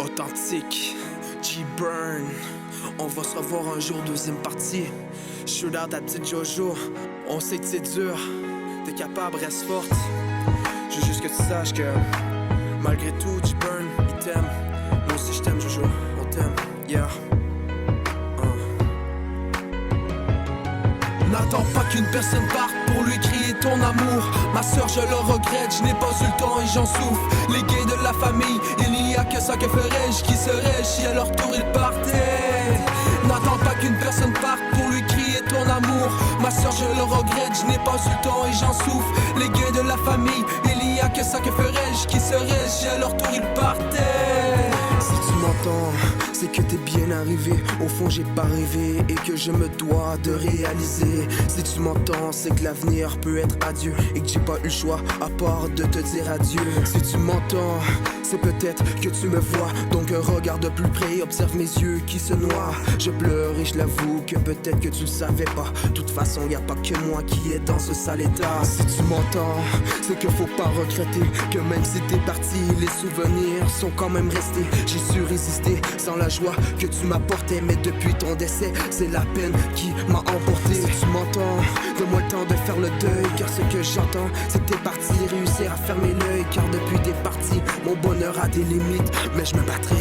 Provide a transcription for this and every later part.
Authentique, G-Burn. On va se revoir un jour, deuxième partie. Shoot out ta petite Jojo. On sait que c'est dur. T'es capable, reste forte. Je veux juste que tu saches que malgré tout, G-Burn, il t'aime. Moi aussi je t'aime, Jojo. On t'aime, yeah. N'attends pas qu'une personne parte pour lui crier ton amour. Ma soeur, je le regrette, je n'ai pas eu le temps et j'en souffre. Les gays de la famille, il n'y a que ça que ferais-je. Qui serais-je si à leur tour ils partaient? N'attends pas qu'une personne parte pour lui crier ton amour. Ma soeur, je le regrette, je n'ai pas eu le temps et j'en souffre. Les gays de la famille, il n'y a que ça que ferais-je. Qui serais-je si à leur tour ils partaient? Si tu m'entends, c'est que t'es bien arrivé. Au fond j'ai pas rêvé et que je me dois de réaliser. Si tu m'entends, c'est que l'avenir peut être adieu et que j'ai pas eu le choix à part de te dire adieu. Si tu m'entends, c'est peut-être que tu me vois. Donc regarde de plus près, observe mes yeux qui se noient. Je pleure et je l'avoue que peut-être que tu le savais pas. De toute façon y a pas que moi qui est dans ce sale état. Si tu m'entends, c'est que faut pas regretter que même si t'es parti, les souvenirs sont quand même restés. J'ai su résister sans la joie que tu m'apportais. Mais depuis ton décès, c'est la peine qui m'a emporté. Si tu m'entends, donne-moi le temps de faire le deuil. Car ce que j'entends, c'est que t'es parti réussir à fermer l'œil. Car depuis t'es parti, mon bonheur a des limites. Mais je me battrai.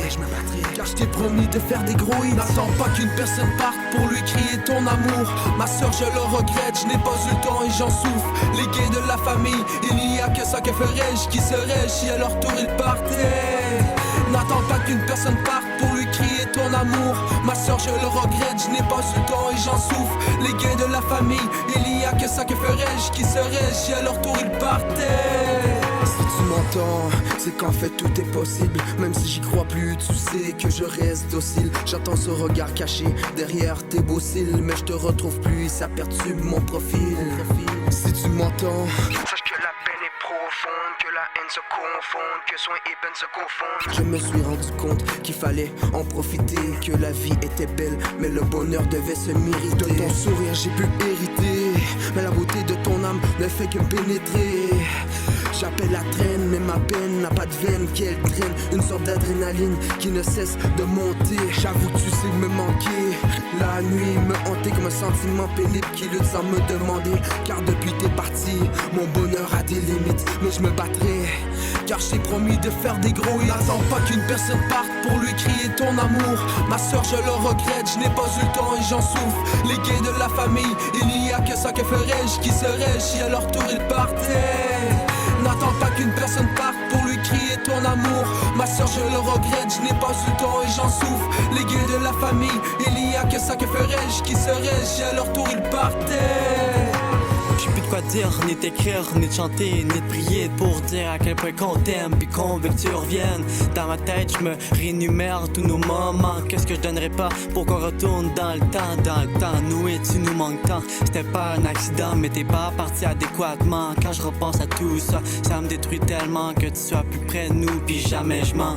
Car je t'ai promis de faire des gros hits. N'attends pas qu'une personne parte pour lui crier ton amour. Ma soeur, je le regrette, je n'ai pas eu le temps et j'en souffre. Les gays de la famille, il n'y a que ça que ferais-je. Qui serais-je si à leur tour ils partaient? N'attends pas qu'une personne parte pour lui crier ton amour. Ma soeur, je le regrette, je n'ai pas eu le temps et j'en souffre. Les gays de la famille, il n'y a que ça que ferais-je. Qui serais-je si à leur tour ils partaient? Si tu m'entends, c'est qu'en fait tout est possible. Même si j'y crois plus, tu sais que je reste docile. J'attends ce regard caché derrière tes beaux cils. Mais je te retrouve plus, ça perturbe mon profil. Si tu m'entends, sache que la peine est profonde, que la haine se confonde, que soin et peine se confondent. Je me suis rendu compte qu'il fallait en profiter, que la vie était belle, mais le bonheur devait se mériter. De ton sourire j'ai pu hériter, mais la beauté de ton âme ne fait que pénétrer. J'appelle la traîne, mais ma peine n'a pas de veine qu'elle traîne. Une sorte d'adrénaline qui ne cesse de monter. J'avoue que tu sais me manquer. La nuit me hantait comme un sentiment pénible qui lutte sans me demander. Car depuis t'es parti, mon bonheur a des limites. Mais je me battrai, car je t'ai promis de faire des gros hits. N'attends pas qu'une personne parte pour lui crier ton amour. Ma soeur, je le regrette, je n'ai pas eu le temps et j'en souffre. Les gays de la famille, il n'y a que ça que ferais-je. Qui serais-je si à leur tour ils partaient? N'attends pas qu'une personne parte pour lui crier ton amour. Ma soeur, je le regrette, je n'ai pas eu le temps et j'en souffre. Les gays de la famille, il n'y a que ça que ferais-je. Qui serais-je si à leur tour ils partaient? J'ai plus de quoi dire, ni d'écrire, ni de chanter, ni de prier pour dire à quel point qu'on t'aime puis qu'on veut que tu reviennes. Dans ma tête, je me rénumère tous nos moments. Qu'est-ce que je donnerais pas pour qu'on retourne dans le temps, nous et tu nous manques tant. C'était pas un accident, mais t'es pas parti adéquatement. Quand je repense à tout ça, ça me détruit tellement que tu sois plus près de nous puis jamais je mens.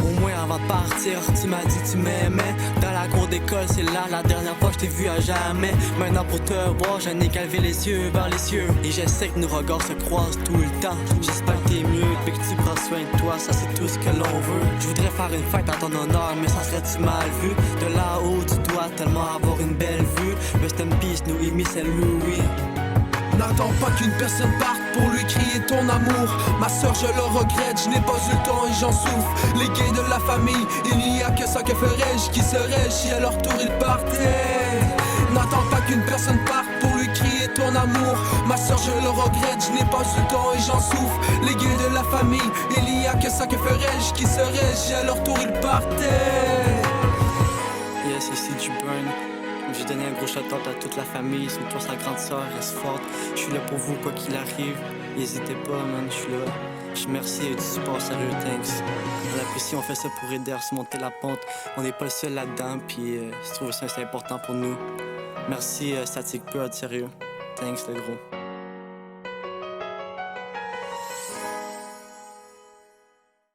Au moins avant de partir, tu m'as dit que tu m'aimais. Dans la cour d'école, c'est là la dernière fois que je t'ai vu à jamais. Maintenant pour te voir, je n'ai qu'à lever les yeux vers les cieux. Et je sais que nos regards se croisent tout le temps. J'espère que t'es mieux, puis que tu prends soin de toi, ça c'est tout ce que l'on veut. Je voudrais faire une fête en ton honneur, mais ça serait-tu mal vu? De là-haut, tu dois tellement avoir une belle vue. Rest in peace, nous Amy, c'est Louis. N'attends pas qu'une personne parte pour lui crier ton amour. Ma soeur, je le regrette, je n'ai pas eu le temps et j'en souffre. Les gays de la famille, il n'y a que ça que ferais-je. Qui serais-je si à leur tour ils partaient? N'attends pas qu'une personne parte pour lui crier ton amour. Ma soeur, je le regrette, je n'ai pas eu le temps et j'en souffre. Les gays de la famille, il n'y a que ça que ferais-je. Qui serais-je si à leur tour ils partaient? Yes, ici G-Burn. J'ai donné un gros shout-out à toute la famille, surtout sa grande soeur, reste forte. Je suis là pour vous, quoi qu'il arrive. N'hésitez pas, man, je suis là. Je merci et du support, sérieux, thanks. On l'apprécie, on fait ça pour aider à remonter la pente. On n'est pas le seul là-dedans, puis je trouve ça c'est important pour nous. Merci, Static Bird, sérieux. Thanks, le gros.